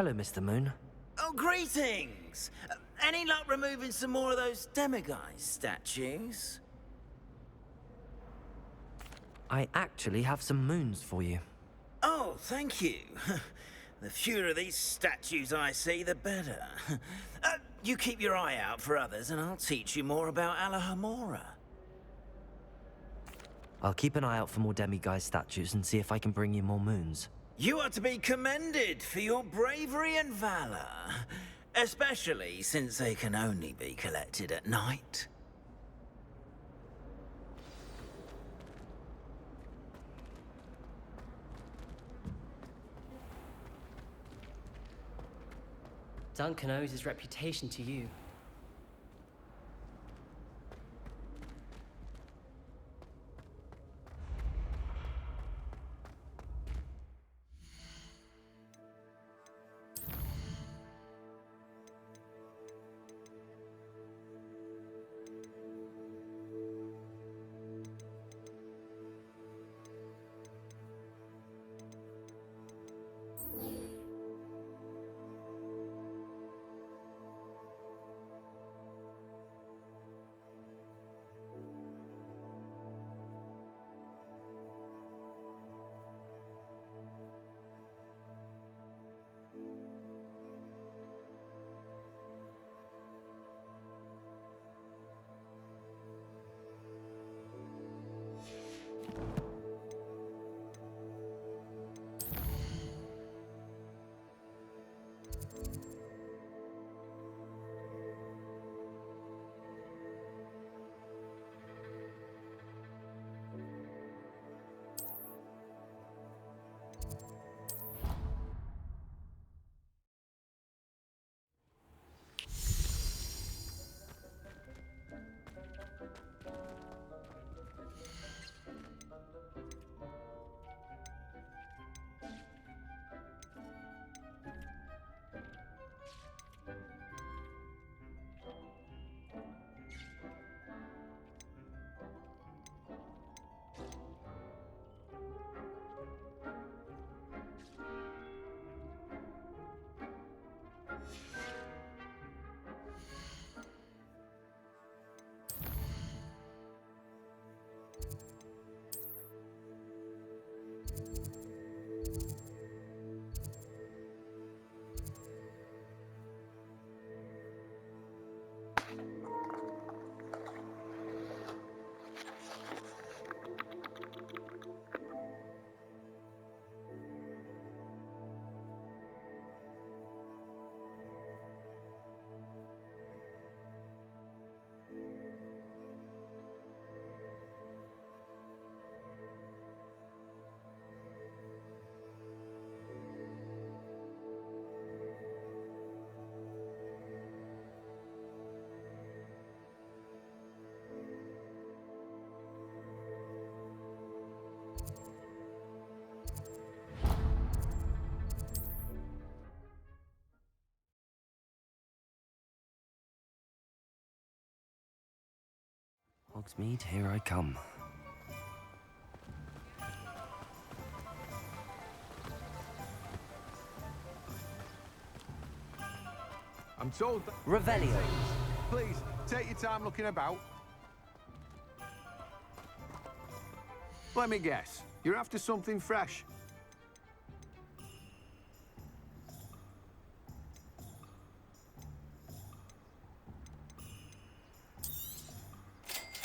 Hello, Mr. Moon. Oh, greetings! Any luck removing some more of those demiguise statues? I actually have some moons for you. Oh, thank you. The fewer of these statues I see, the better. You keep your eye out for others, and I'll teach you more about Alohomora. I'll keep an eye out for more demiguise statues and see if I can bring you more moons. You are to be commended for your bravery and valor, especially since they can only be collected at night. Duncan owes his reputation to you. Hogsmeade, here I come. I'm told that... Revelio. Please, take your time looking about. Let me guess. You're after something fresh.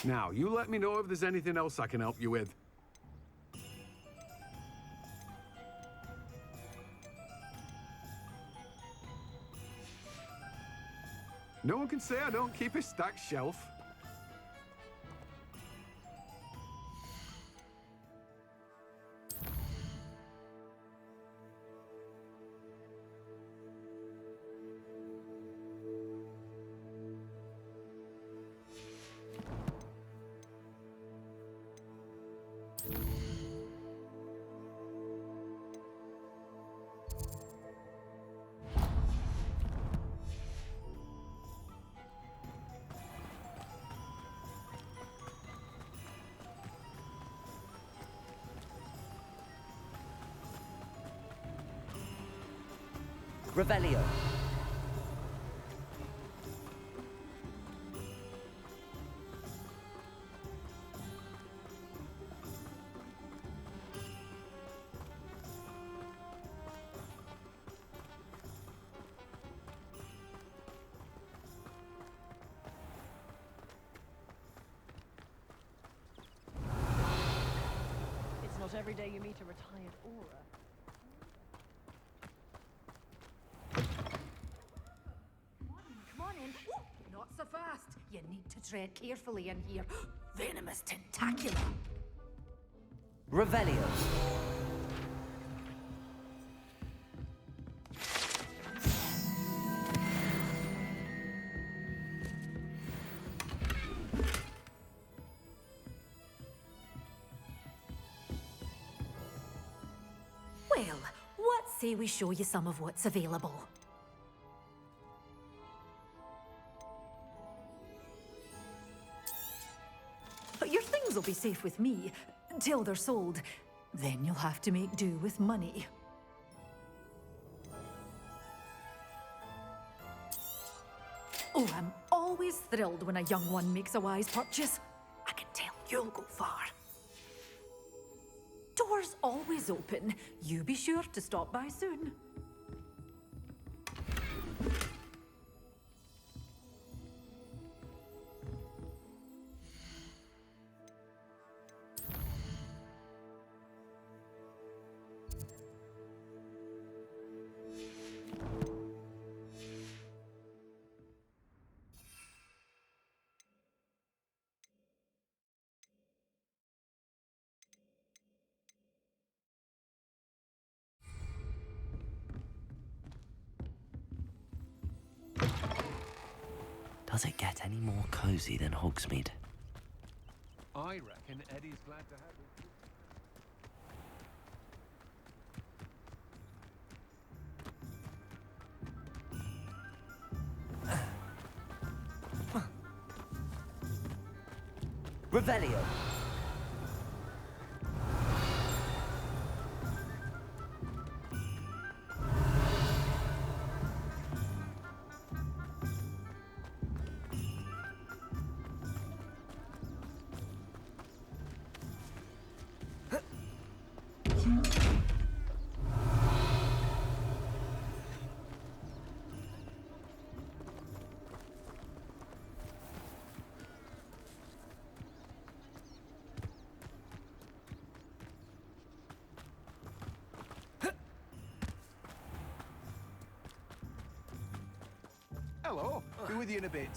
Now, you let me know if there's anything else I can help you with. No one can say I don't keep a stacked shelf. Revelio. It's not every day you meet a retired aura. Come on in. Ooh, not so fast. You need to tread carefully in here. Venomous tentacula. Revelio. Well, what say we show you some of what's available? But your things will be safe with me, till they're sold. Then you'll have to make do with money. Oh, I'm always thrilled when a young one makes a wise purchase. I can tell you'll go far. Doors always open. You be sure to stop by soon. Does it get any more cozy than Hogsmeade? I reckon Eddie's glad to have you. Revelio. Hello, be with you in a bit.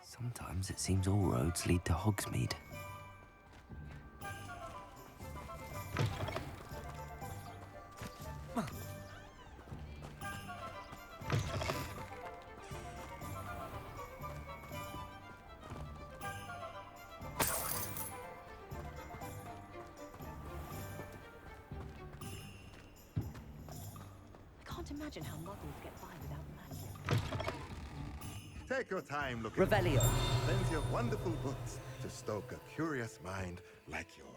Sometimes it seems all roads lead to Hogsmeade. I can't imagine how muggles get by without magic. Take your time looking. Revelio. Plenty of wonderful books to stoke a curious mind like yours.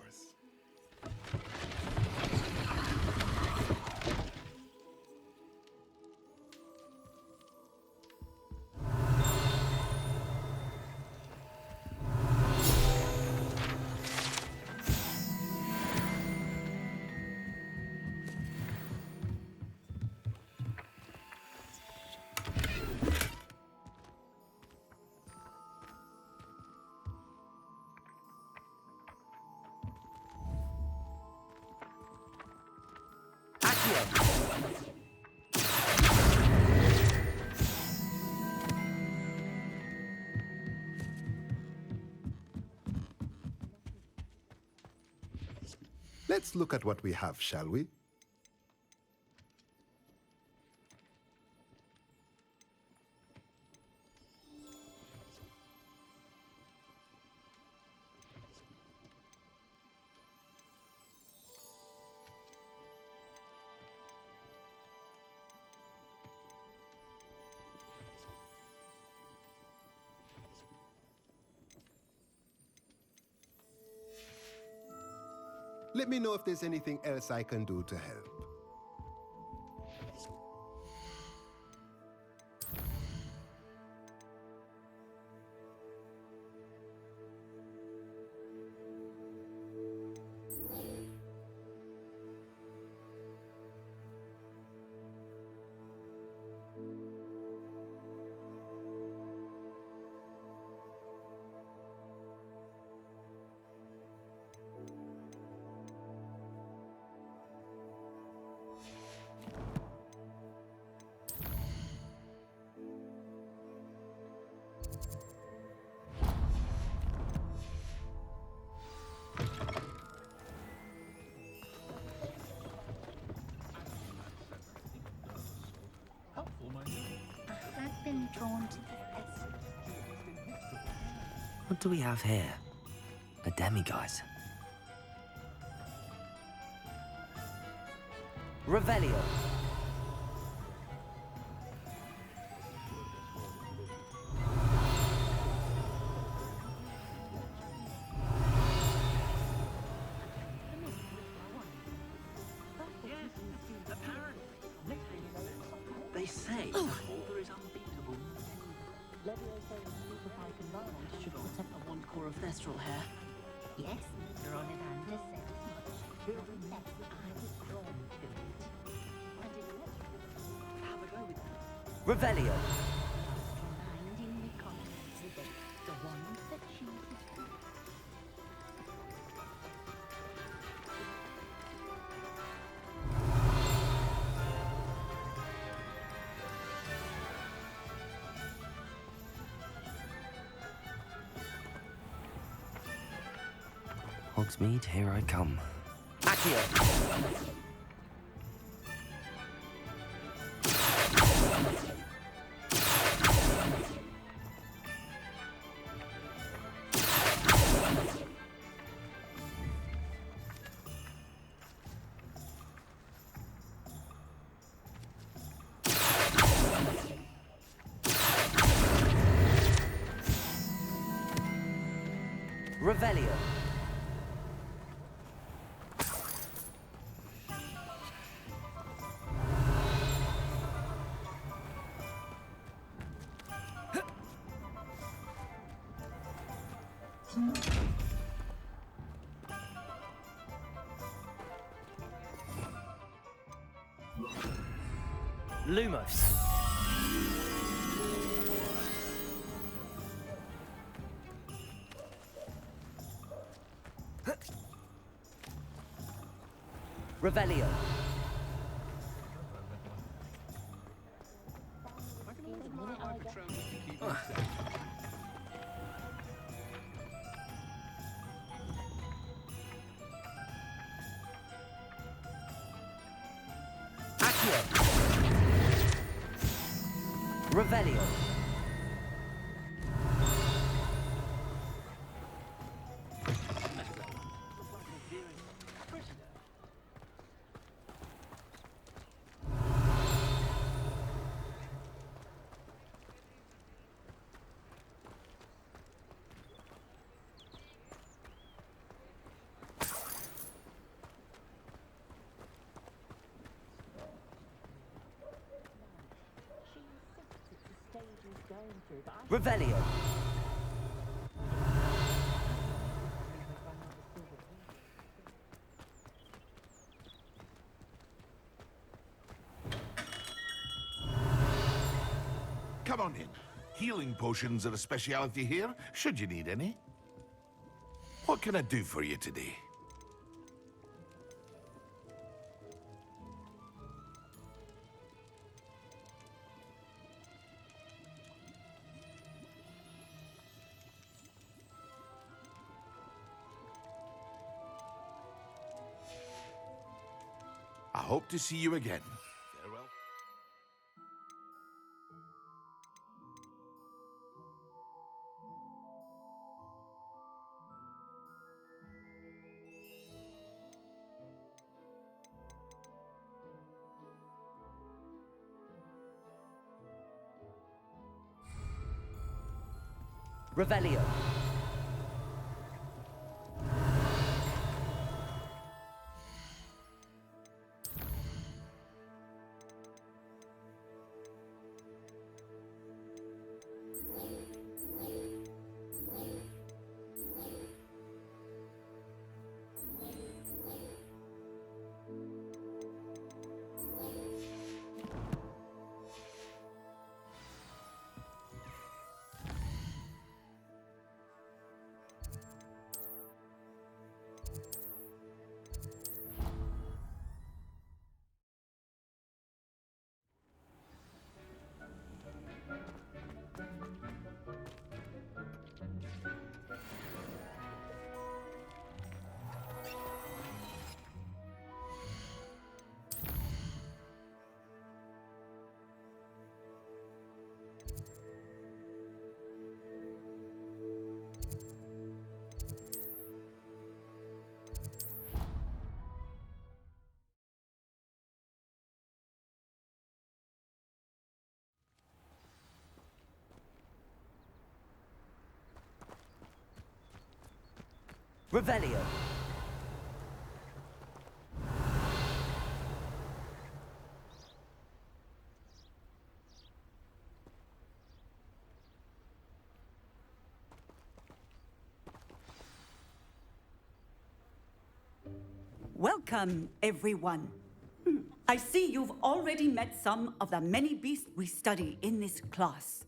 Let's look at what we have, shall we? Let me know if there's anything else I can do to help. I've been drawn to this. What do we have here? A demiguise. Revelio. They say Mulder is unbeatable. Levio says liquefied command should protect the one core of thestral hair. Yes, Roninander said as much. Children, yes, I was drawn to it. And it lets have a go with that. Revelio. Reminding me constantly that the one that chooses me. Hogsmeade, here I come. Accio! Revelio. Lumos. Revelio. I can always rely on my Patronus to keep me safe. Revelio. Revelio. Come on in. Healing potions are a speciality here, should you need any. What can I do for you today? I hope to see you again. Farewell. Revelio. Revelio. Welcome, everyone. I see you've already met some of the many beasts we study in this class.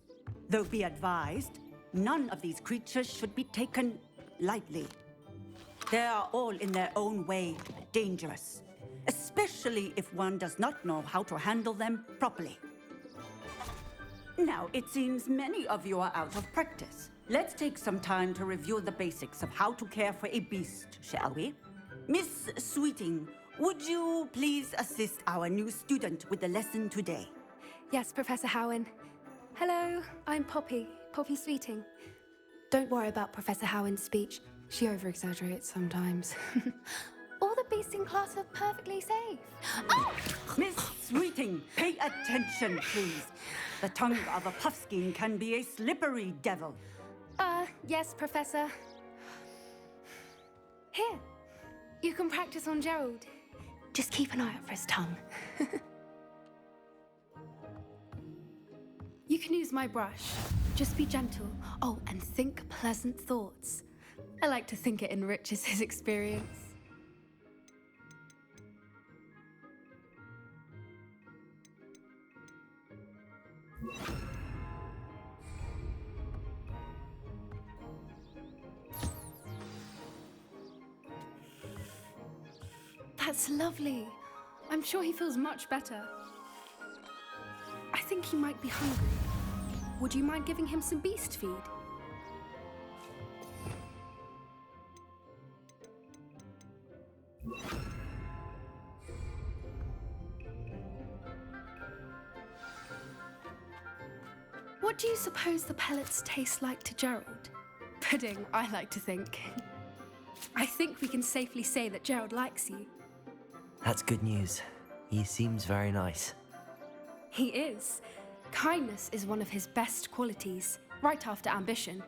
Though be advised, none of these creatures should be taken lightly. They are all in their own way dangerous, especially if one does not know how to handle them properly. Now, it seems many of you are out of practice. Let's take some time to review the basics of how to care for a beast, shall we? Miss Sweeting, would you please assist our new student with the lesson today? Yes, Professor Howen. Hello, I'm Poppy Sweeting. Don't worry about Professor Howen's speech. She over-exaggerates sometimes. All the beasts in class are perfectly safe. Oh! Miss Sweeting, pay attention, please. The tongue of a puffskein can be a slippery devil. Yes, Professor. Here, you can practice on Gerald. Just keep an eye out for his tongue. You can use my brush. Just be gentle. Oh, and think pleasant thoughts. I like to think it enriches his experience. That's lovely. I'm sure he feels much better. I think he might be hungry. Would you mind giving him some beast feed? What do you suppose the pellets taste like to Gerald? Pudding, I like to think. I think we can safely say that Gerald likes you. That's good news. He seems very nice. He is. Kindness is one of his best qualities, right after ambition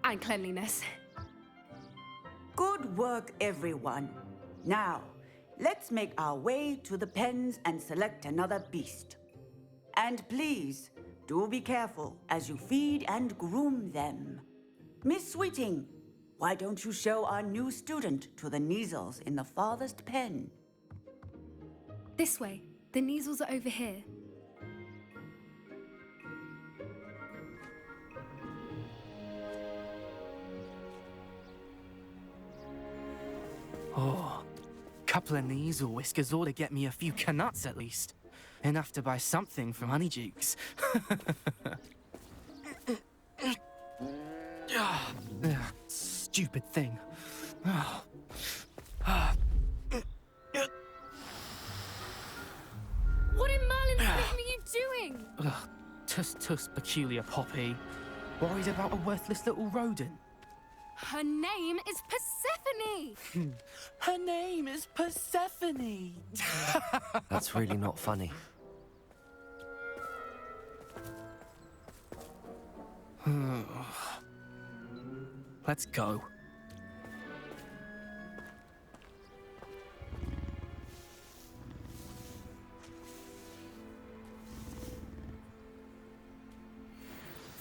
and cleanliness. Good work, everyone. Now, let's make our way to the pens and select another beast. And please, do be careful as you feed and groom them. Miss Sweeting, why don't you show our new student to the Neasels in the farthest pen? This way. The Neasels are over here. Oh, couple of Neasel whiskers ought to get me a few canuts at least. Enough to buy something from Honeydukes. Stupid thing. What in Merlin's name are you doing? Tuss, peculiar Poppy. Worried about a worthless little rodent. Her name is Persephone! Her name is Persephone! That's really not funny. Let's go.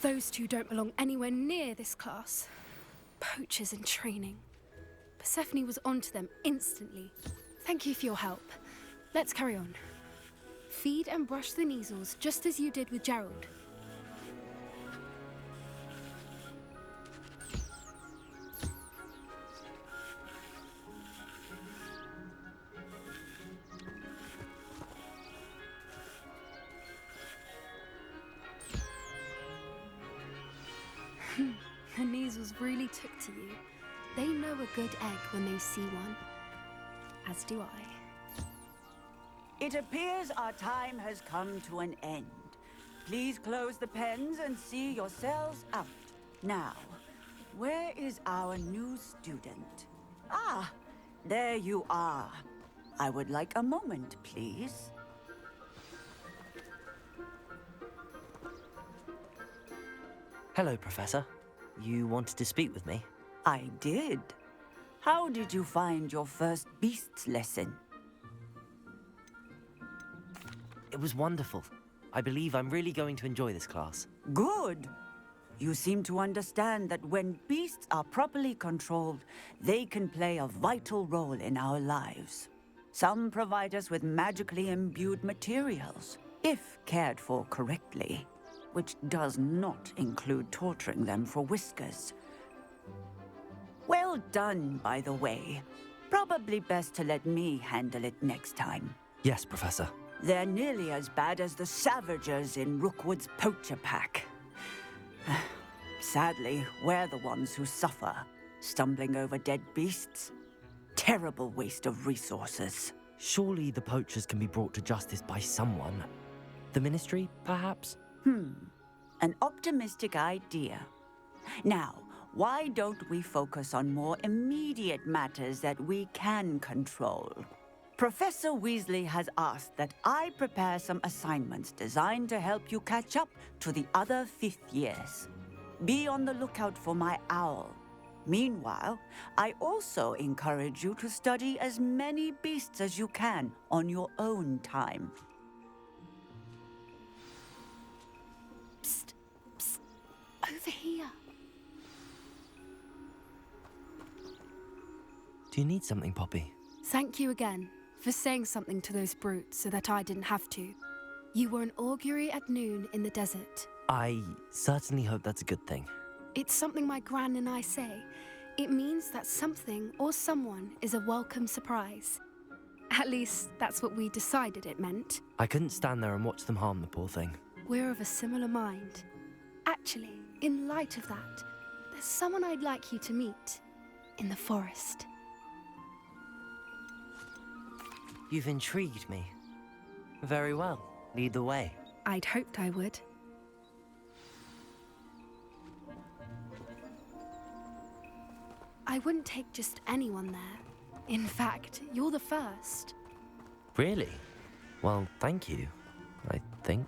Those two don't belong anywhere near this class. Poachers in training. Persephone was onto them instantly. Thank you for your help. Let's carry on. Feed and brush the Neasels just as you did with Gerald. The Neasels really took to you. They know a good egg when they see one. As do I. It appears our time has come to an end. Please close the pens and see yourselves out. Now, where is our new student? Ah, there you are. I would like a moment, please. Hello, Professor. You wanted to speak with me? I did. How did you find your first beasts lesson? It was wonderful. I believe I'm really going to enjoy this class. Good. You seem to understand that when beasts are properly controlled, they can play a vital role in our lives. Some provide us with magically imbued materials, if cared for correctly, which does not include torturing them for whiskers. Well done, by the way. Probably best to let me handle it next time. Yes, Professor. They're nearly as bad as the Savagers in Rookwood's poacher pack. Sadly, we're the ones who suffer, stumbling over dead beasts. Terrible waste of resources. Surely the poachers can be brought to justice by someone. The Ministry, perhaps? An optimistic idea. Now, why don't we focus on more immediate matters that we can control? Professor Weasley has asked that I prepare some assignments designed to help you catch up to the other 5th years. Be on the lookout for my owl. Meanwhile, I also encourage you to study as many beasts as you can on your own time. Psst, psst, over here. Do you need something, Poppy? Thank you again for saying something to those brutes so that I didn't have to. You were an augury at noon in the desert. I certainly hope that's a good thing. It's something my gran and I say. It means that something or someone is a welcome surprise. At least, that's what we decided it meant. I couldn't stand there and watch them harm the poor thing. We're of a similar mind. Actually, in light of that, there's someone I'd like you to meet in the forest. You've intrigued me. Very well. Lead the way. I'd hoped I would. I wouldn't take just anyone there. In fact, you're the first. Really? Well, thank you, I think.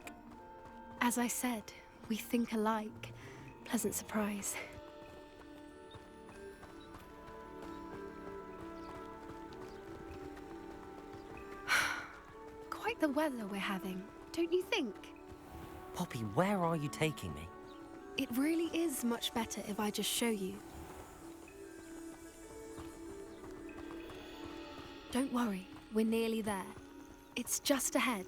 As I said, we think alike. Pleasant surprise. Quite the weather we're having, don't you think? Poppy, where are you taking me? It really is much better if I just show you. Don't worry, we're nearly there. It's just ahead.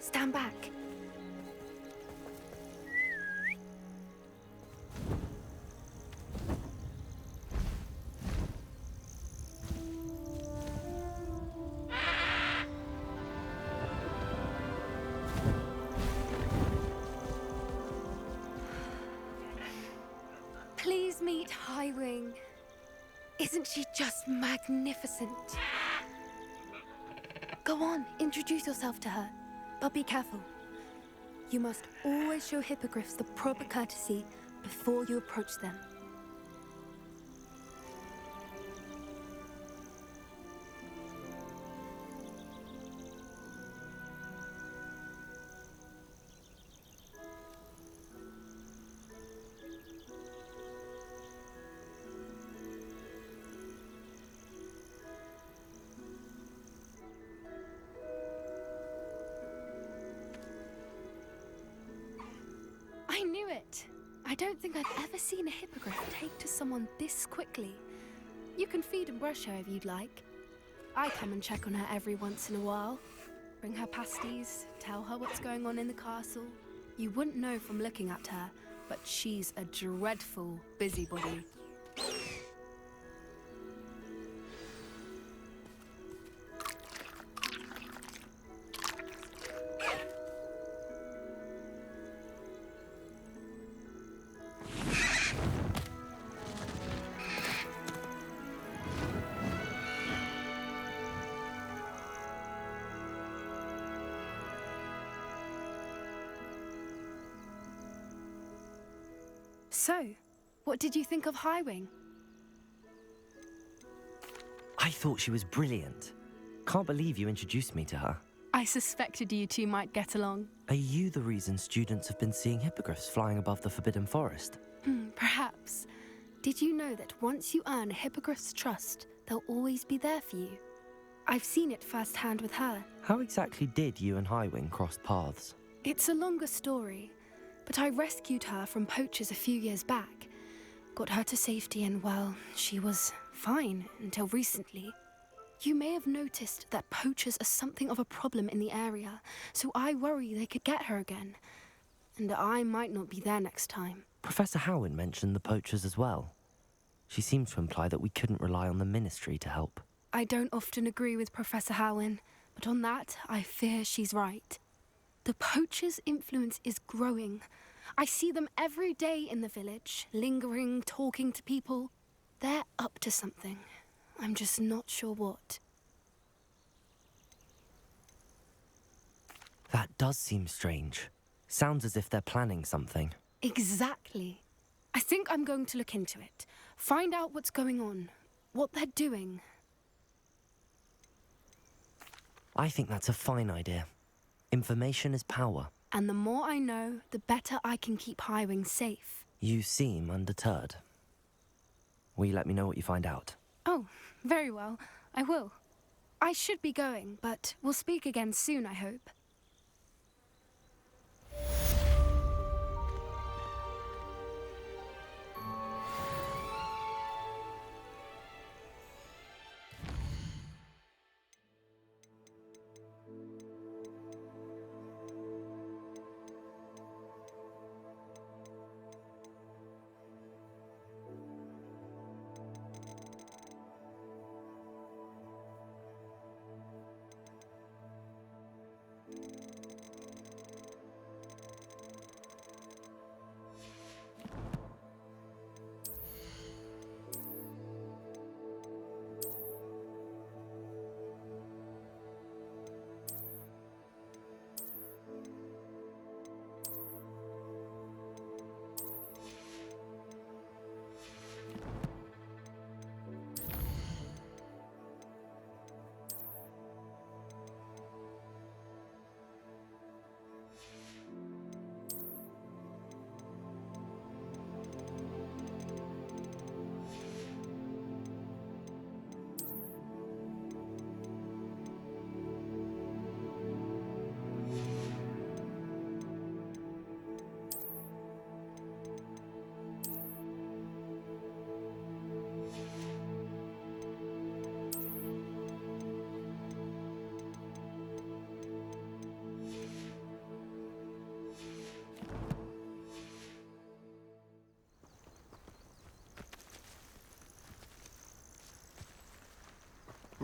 Stand back. Please meet Highwing. Isn't she just magnificent? Go on, introduce yourself to her. But be careful. You must always show hippogriffs the proper courtesy before you approach them. I knew it! I don't think I've ever seen a hippogriff take to someone this quickly. You can feed and brush her if you'd like. I come and check on her every once in a while. Bring her pasties, tell her what's going on in the castle. You wouldn't know from looking at her, but she's a dreadful busybody. So, what did you think of Highwing? I thought she was brilliant. Can't believe you introduced me to her. I suspected you two might get along. Are you the reason students have been seeing hippogriffs flying above the Forbidden Forest? Perhaps. Did you know that once you earn a hippogriff's trust, they'll always be there for you? I've seen it firsthand with her. How exactly did you and Highwing cross paths? It's a longer story, but I rescued her from poachers a few years back. Got her to safety and, well, she was fine until recently. You may have noticed that poachers are something of a problem in the area, so I worry they could get her again. And I might not be there next time. Professor Howen mentioned the poachers as well. She seemed to imply that we couldn't rely on the Ministry to help. I don't often agree with Professor Howen, but on that, I fear she's right. The poachers' influence is growing. I see them every day in the village, lingering, talking to people. They're up to something. I'm just not sure what. That does seem strange. Sounds as if they're planning something. Exactly. I think I'm going to look into it. Find out what's going on, what they're doing. I think that's a fine idea. Information is power. And the more I know, the better I can keep Highwing safe. You seem undeterred. Will you let me know what you find out? Oh, very well. I will. I should be going, but we'll speak again soon, I hope.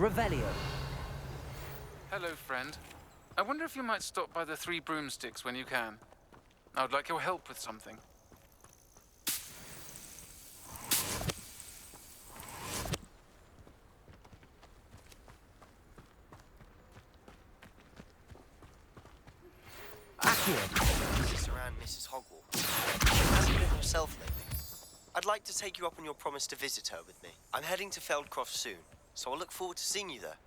Revelio. Hello, friend. I wonder if you might stop by the Three Broomsticks when you can. I would like your help with something. Business around Mrs. Hogwarts. Hasn't been herself lately. I'd like to take you up on your promise to visit her with me. I'm heading to Feldcroft soon, so I'll look forward to seeing you there.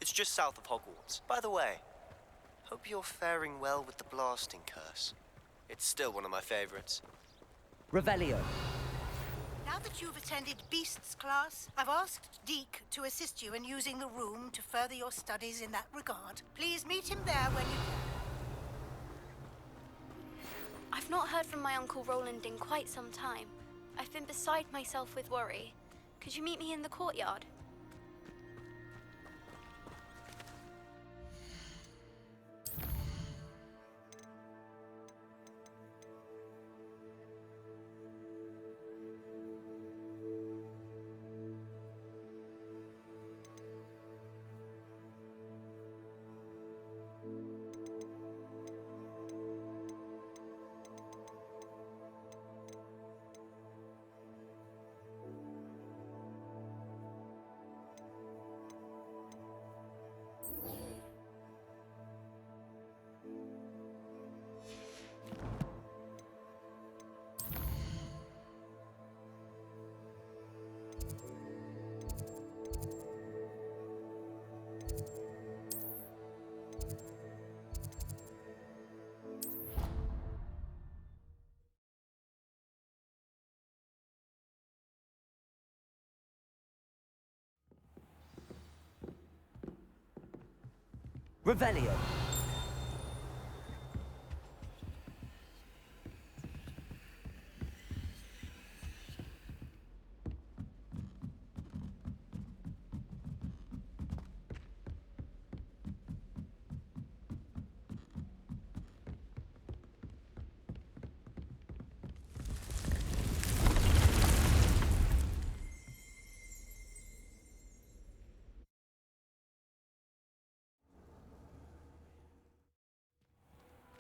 It's just south of Hogwarts. By the way, hope you're faring well with the blasting curse. It's still one of my favorites. Revelio. Now that you've attended Beasts class, I've asked Deke to assist you in using the room to further your studies in that regard. Please meet him there when you... I've not heard from my Uncle Roland in quite some time. I've been beside myself with worry. Could you meet me in the courtyard? Revelio.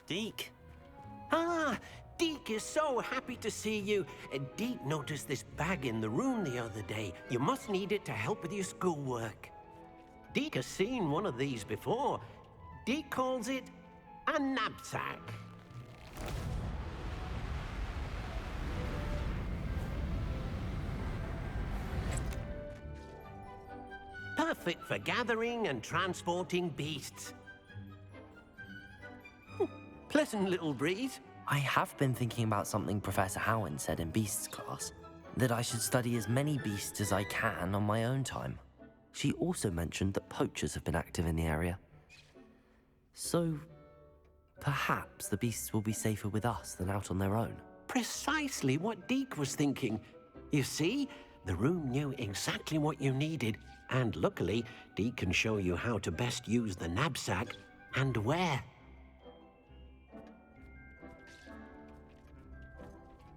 Deke? Ah, Deke is so happy to see you. Deke noticed this bag in the room the other day. You must need it to help with your schoolwork. Deke has seen one of these before. Deke calls it a knapsack. Perfect for gathering and transporting beasts. Pleasant little breeze. I have been thinking about something Professor Howin said in Beasts class, that I should study as many beasts as I can on my own time. She also mentioned that poachers have been active in the area. So, perhaps the beasts will be safer with us than out on their own. Precisely what Deke was thinking. You see, the room knew exactly what you needed, and luckily, Deke can show you how to best use the knapsack and where.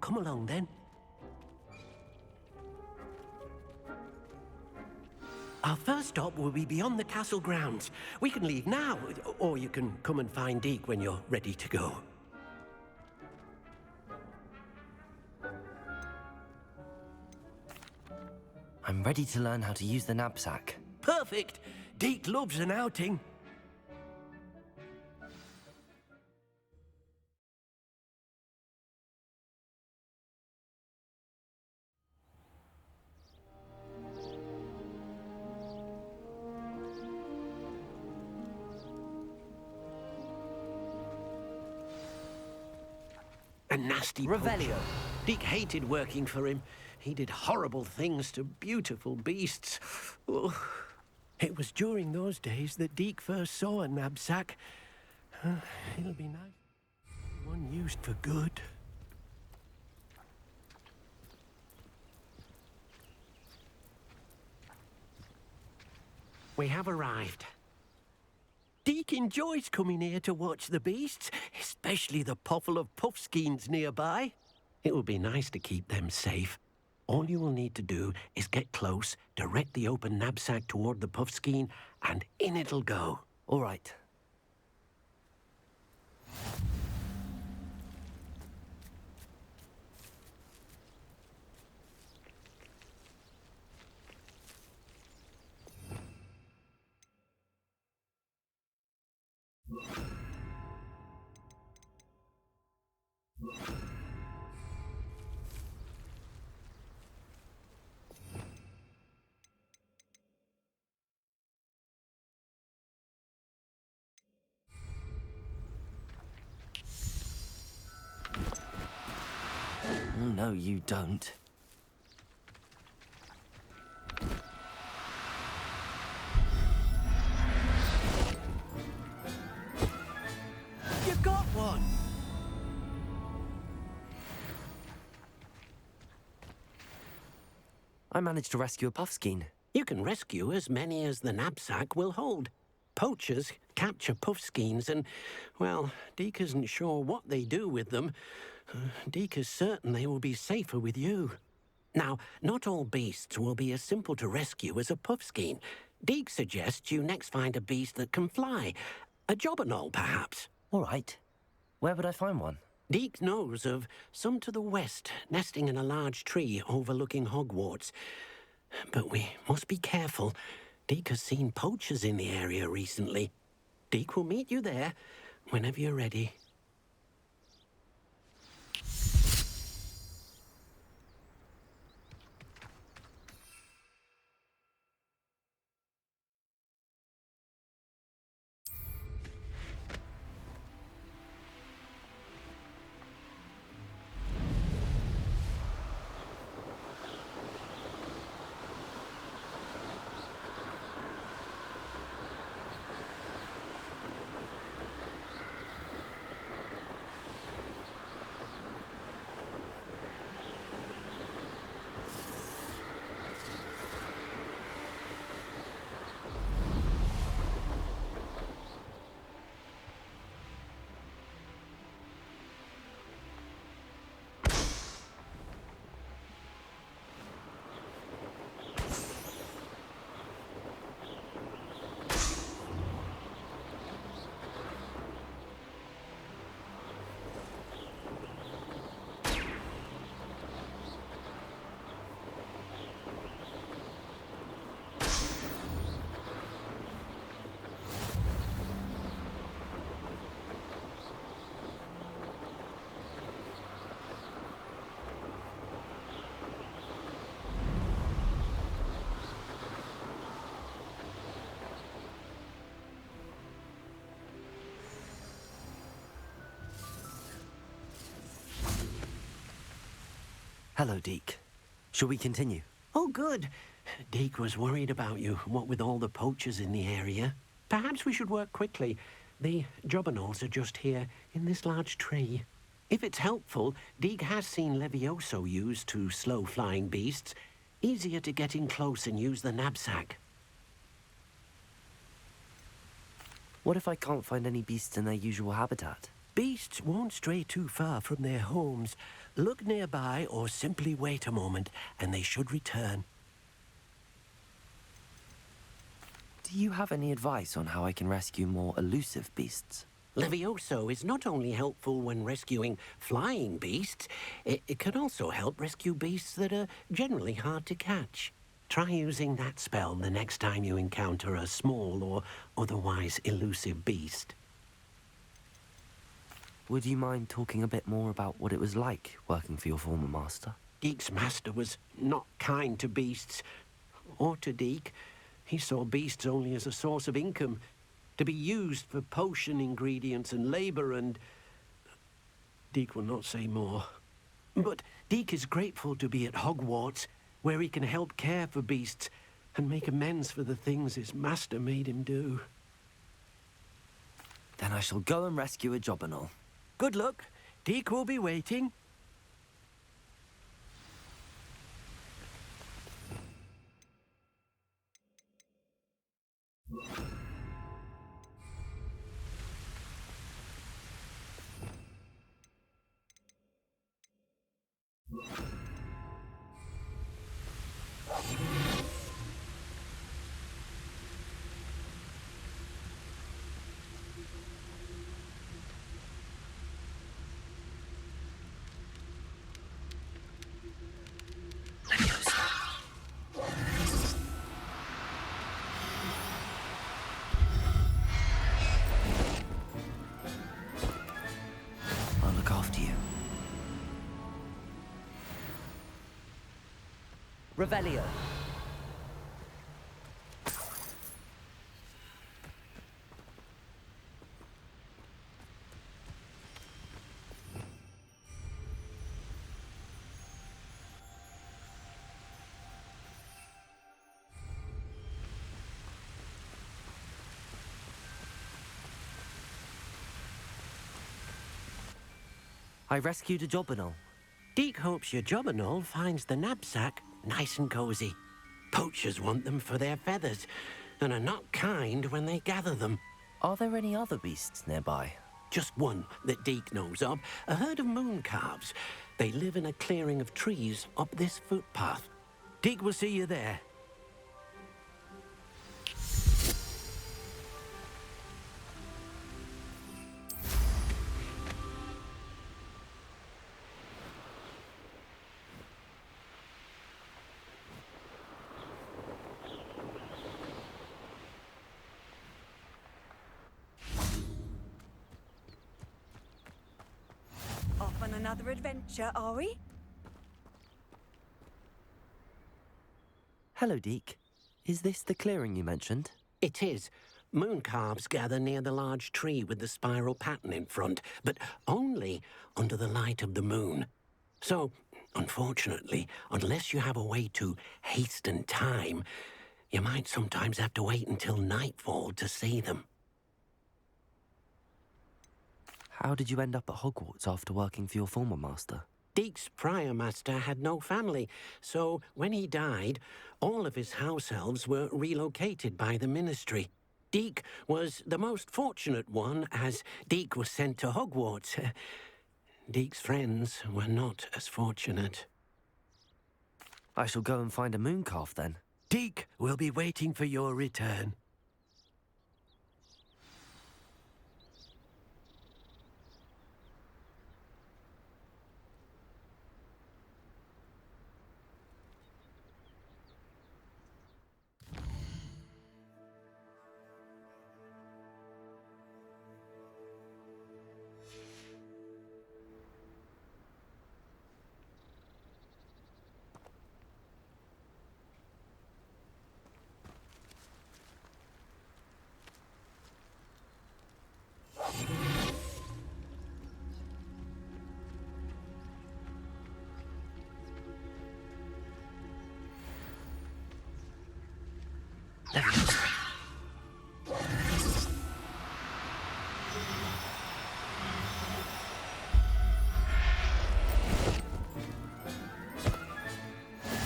Come along, then. Our first stop will be beyond the castle grounds. We can leave now, or you can come and find Deke when you're ready to go. I'm ready to learn how to use the knapsack. Perfect! Deke loves an outing. A nasty Revelio. Deke hated working for him. He did horrible things to beautiful beasts. Oh, it was during those days that Deke first saw a knapsack. It'll be nice. One used for good. We have arrived. Deke enjoys coming here to watch the beasts, especially the potful of puffskeins nearby. It will be nice to keep them safe. All you will need to do is get close, direct the open knapsack toward the puffskein, and in it'll go. All right. No, you don't. You got one! I managed to rescue a puffskein. You can rescue as many as the knapsack will hold. Poachers capture puffskeins and, well, Deke isn't sure what they do with them. Deke is certain they will be safer with you. Now, not all beasts will be as simple to rescue as a puffskein. Deke suggests you next find a beast that can fly. A jobberknoll, perhaps. All right. Where would I find one? Deke knows of some to the west, nesting in a large tree overlooking Hogwarts. But we must be careful. Deke has seen poachers in the area recently. Deke will meet you there whenever you're ready. Hello, Deke. Shall we continue? Oh, good. Deke was worried about you, what with all the poachers in the area. Perhaps we should work quickly. The jobberknolls are just here, in this large tree. If it's helpful, Deke has seen Levioso used to slow flying beasts. Easier to get in close and use the knapsack. What if I can't find any beasts in their usual habitat? Beasts won't stray too far from their homes. Look nearby or simply wait a moment, and they should return. Do you have any advice on how I can rescue more elusive beasts? Levioso is not only helpful when rescuing flying beasts, it can also help rescue beasts that are generally hard to catch. Try using that spell the next time you encounter a small or otherwise elusive beast. Would you mind talking a bit more about what it was like working for your former master? Deke's master was not kind to beasts, or to Deke. He saw beasts only as a source of income, to be used for potion ingredients and labor, and Deke will not say more. But Deke is grateful to be at Hogwarts, where he can help care for beasts and make amends for the things his master made him do. Then I shall go and rescue a jobberknoll. Good luck. Deke will be waiting. Revelio. I rescued a Jobberknoll. Deke hopes your Jobberknoll finds the knapsack nice and cozy. Poachers want them for their feathers, and are not kind when they gather them. Are there any other beasts nearby? Just one that Deke knows of, a herd of moon calves. They live in a clearing of trees up this footpath. Deke will see you there. Off on another adventure, are we? Hello, Deke. Is this the clearing you mentioned? It is. Moon calves gather near the large tree with the spiral pattern in front, but only under the light of the moon. So, unfortunately, unless you have a way to hasten time, you might sometimes have to wait until nightfall to see them. How did you end up at Hogwarts after working for your former master? Deke's prior master had no family, so when he died, all of his house elves were relocated by the ministry. Deke was the most fortunate one, as Deke was sent to Hogwarts. Deke's friends were not as fortunate. I shall go and find a mooncalf then. Deke will be waiting for your return.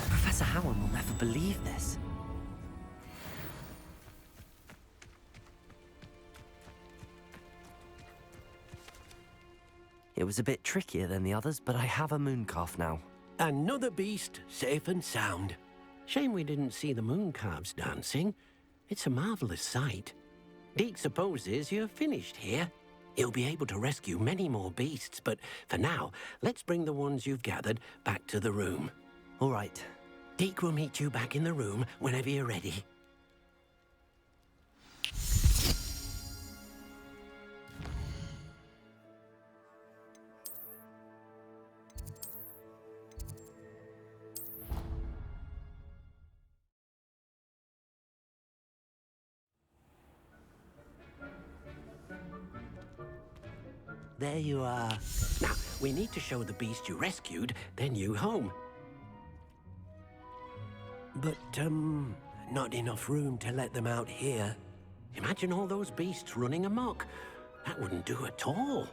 Professor Howard will never believe this. It was a bit trickier than the others, but I have a mooncalf now. Another beast, safe and sound. Shame we didn't see the moon calves dancing. It's a marvelous sight. Deke supposes you're finished here. He'll be able to rescue many more beasts, but for now, let's bring the ones you've gathered back to the room. All right. Deke will meet you back in the room whenever you're ready. There you are. Now, we need to show the beast you rescued their new home. But, not enough room to let them out here. Imagine all those beasts running amok. That wouldn't do at all.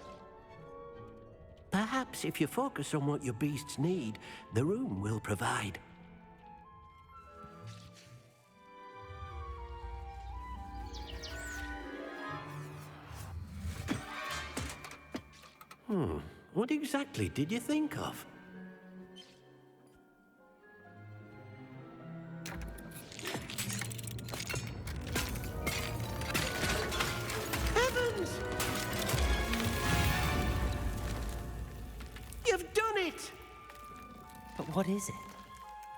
Perhaps if you focus on what your beasts need, the room will provide. What exactly did you think of? Heavens! You've done it! But what is it?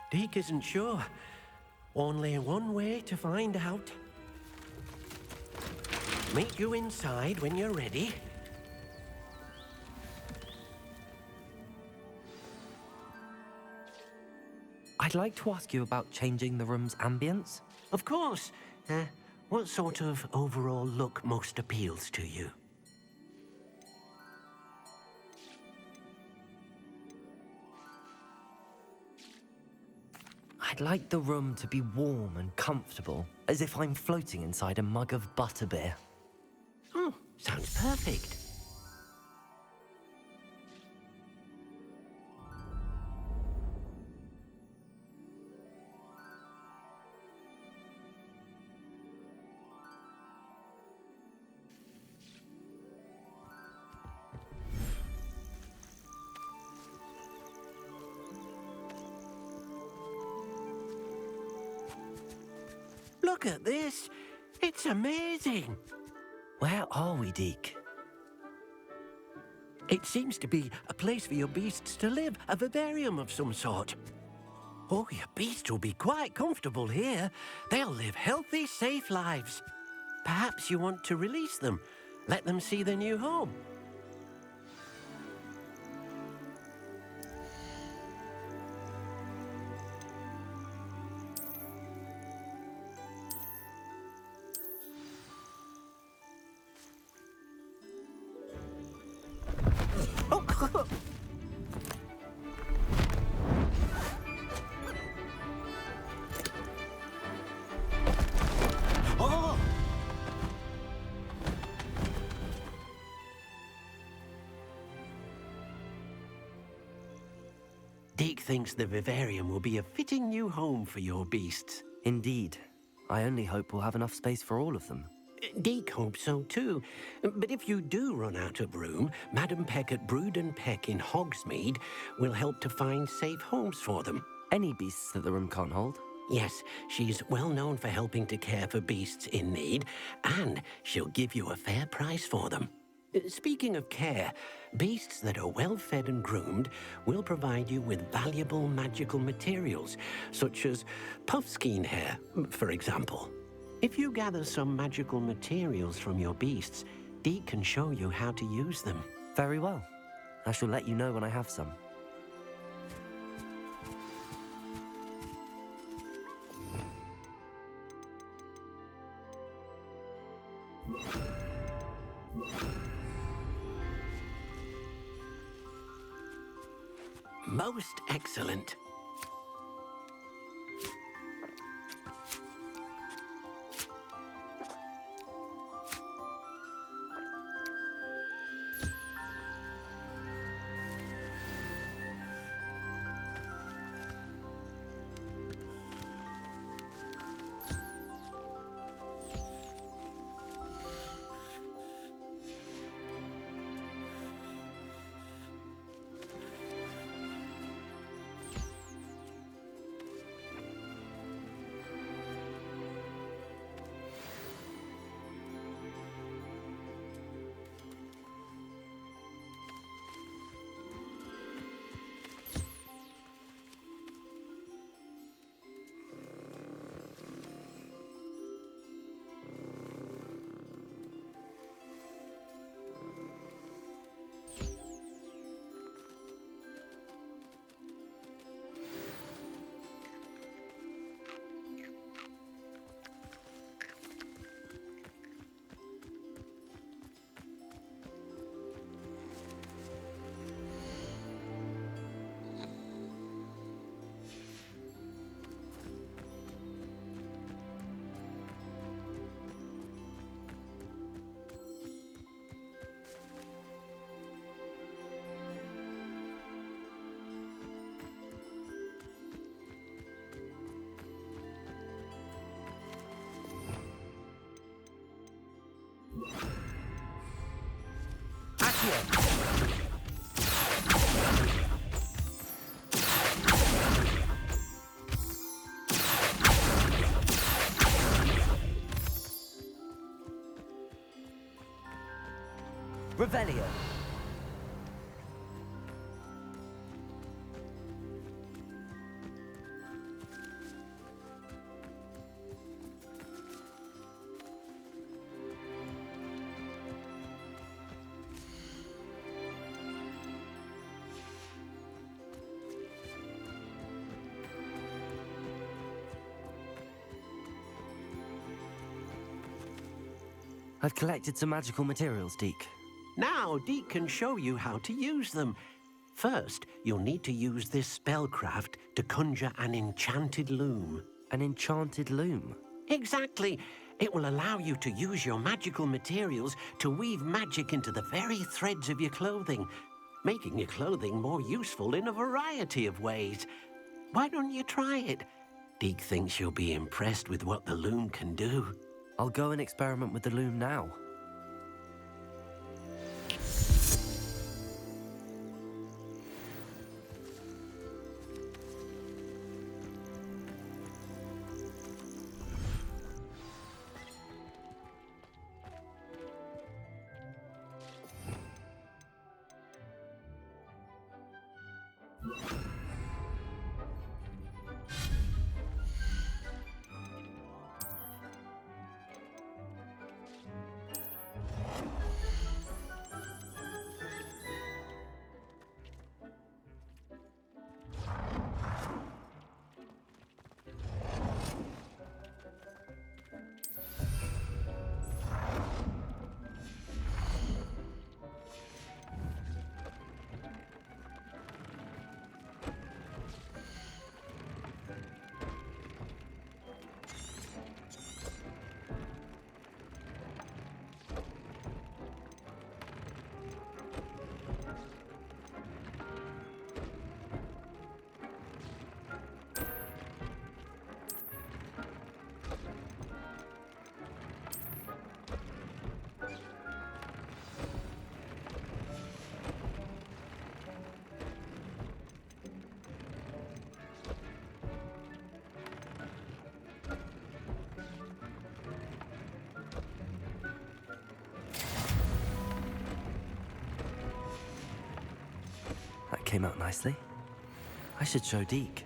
Deke isn't sure. Only one way to find out. Meet you inside when you're ready. I'd like to ask you about changing the room's ambience. Of course. What sort of overall look most appeals to you? I'd like the room to be warm and comfortable, as if I'm floating inside a mug of butterbeer. Oh, sounds perfect. Look at this. It's amazing. Where are we, Deke? It seems to be a place for your beasts to live, a vivarium of some sort. Oh, your beasts will be quite comfortable here. They'll live healthy, safe lives. Perhaps you want to release them, let them see their new home. Deke thinks the vivarium will be a fitting new home for your beasts. Indeed. I only hope we'll have enough space for all of them. Deke hopes so too. But if you do run out of room, Madam Peck at Brood and Peck in Hogsmeade will help to find safe homes for them. Any beasts that the room can't hold? Yes, she's well known for helping to care for beasts in need, and she'll give you a fair price for them. Speaking of care, beasts that are well fed and groomed will provide you with valuable magical materials, such as puffskein hair, for example. If you gather some magical materials from your beasts, Deke can show you how to use them. Very well. I shall let you know when I have some. Most excellent. Revelio. I've collected some magical materials, Deke. Now, Deke can show you how to use them. First, you'll need to use this spellcraft to conjure an enchanted loom. An enchanted loom? Exactly. It will allow you to use your magical materials to weave magic into the very threads of your clothing, making your clothing more useful in a variety of ways. Why don't you try it? Deke thinks you'll be impressed with what the loom can do. I'll go and experiment with the loom now. That came out nicely. I should show Deke.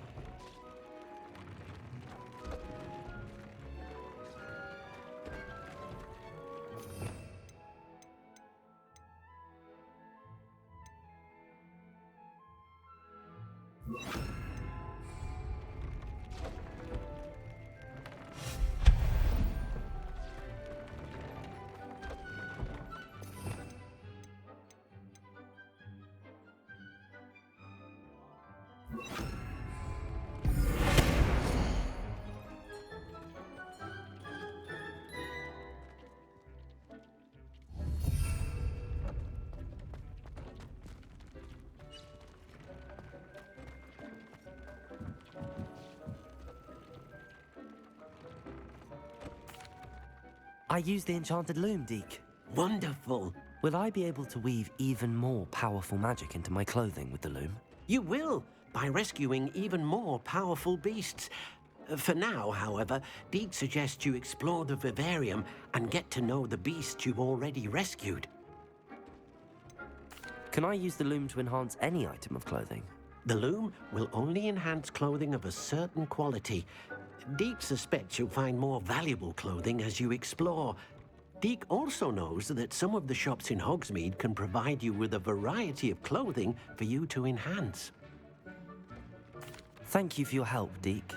I used the enchanted loom, Deke. Wonderful. Will I be able to weave even more powerful magic into my clothing with the loom? You will, by rescuing even more powerful beasts. For now, however, Deke suggests you explore the vivarium and get to know the beasts you've already rescued. Can I use the loom to enhance any item of clothing? The loom will only enhance clothing of a certain quality. Deke suspects you'll find more valuable clothing as you explore. Deke also knows that some of the shops in Hogsmeade can provide you with a variety of clothing for you to enhance. Thank you for your help, Deke.